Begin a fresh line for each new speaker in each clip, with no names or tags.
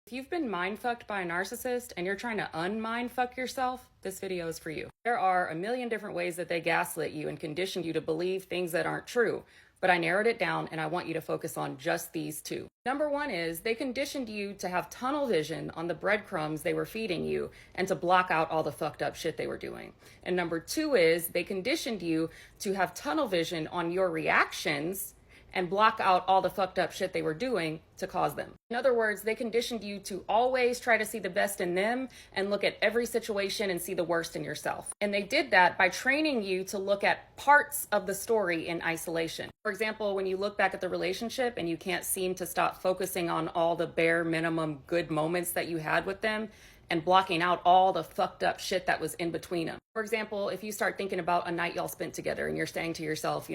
If you've been mind-fucked by a narcissist and you're trying to un-mind-fuck yourself, this video is for you. There are a million different ways that they gaslit you and condition you to believe things that aren't true, but I narrowed it down and I want you to focus on just these two. Number one is they conditioned you to have tunnel vision on the breadcrumbs they were feeding you and to block out all the fucked up shit they were doing. And number two is they conditioned you to have tunnel vision on your reactions and block out all the fucked up shit they were doing to cause them. In other words, they conditioned you to always try to see the best in them and look at every situation and see the worst in yourself. And they did that by training you to look at parts of the story in isolation. For example, when you look back at the relationship and you can't seem to stop focusing on all the bare minimum good moments that you had with them and blocking out all the fucked up shit that was in between them. For example, if you start thinking about a night y'all spent together and you're saying to yourself,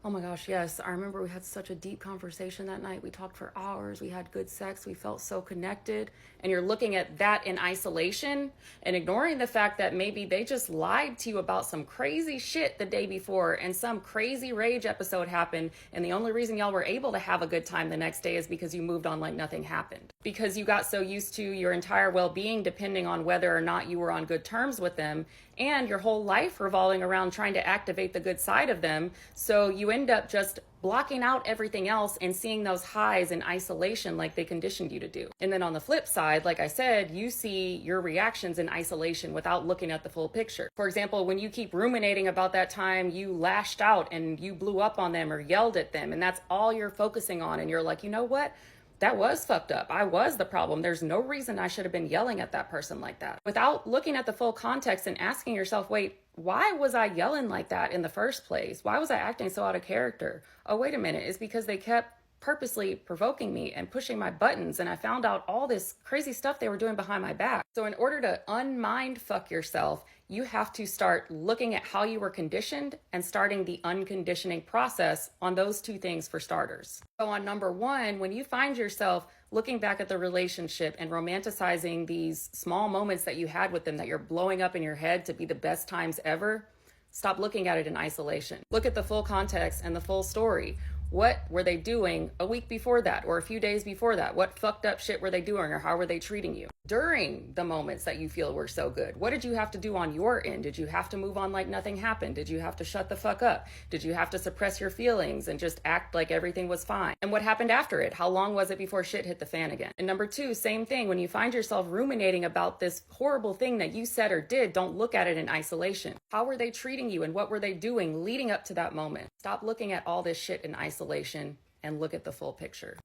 oh my gosh, yes, I remember we had such a deep conversation that night. We talked for hours. We had good sex. We felt so connected. And you're looking at that in isolation and ignoring the fact that maybe they just lied to you about some crazy shit the day before and some crazy rage episode happened. And the only reason y'all were able to have a good time the next day is because you moved on like nothing happened. Because you got so used to your entire well-being depending on whether or not you were on good terms with them, and your whole life revolving around trying to activate the good side of them. So you end up just blocking out everything else and seeing those highs in isolation like they conditioned you to do. And then on the flip side, like I said, you see your reactions in isolation without looking at the full picture. For example, when you keep ruminating about that time you lashed out and you blew up on them or yelled at them, and that's all you're focusing on, and you're like, you know what? That was fucked up. I was the problem. There's no reason I should have been yelling at that person like that. Without looking at the full context and asking yourself, wait, why was I yelling like that in the first place? Why was I acting so out of character? Oh, wait a minute. It's because they kept purposely provoking me and pushing my buttons, and I found out all this crazy stuff they were doing behind my back. So in order to unmind fuck yourself, you have to start looking at how you were conditioned and starting the unconditioning process on those two things for starters. So on number one, when you find yourself looking back at the relationship and romanticizing these small moments that you had with them that you're blowing up in your head to be the best times ever, stop looking at it in isolation. Look at the full context and the full story. What were they doing a week before that or a few days before that? What fucked up shit were they doing, or how were they treating you? During the moments that you feel were so good, what did you have to do on your end? Did you have to move on like nothing happened? Did you have to shut the fuck up? Did you have to suppress your feelings and just act like everything was fine? And what happened after it? How long was it before shit hit the fan again? And number two, same thing. When you find yourself ruminating about this horrible thing that you said or did, don't look at it in isolation. How were they treating you and what were they doing leading up to that moment? Stop looking at all this shit in isolation and look at the full picture.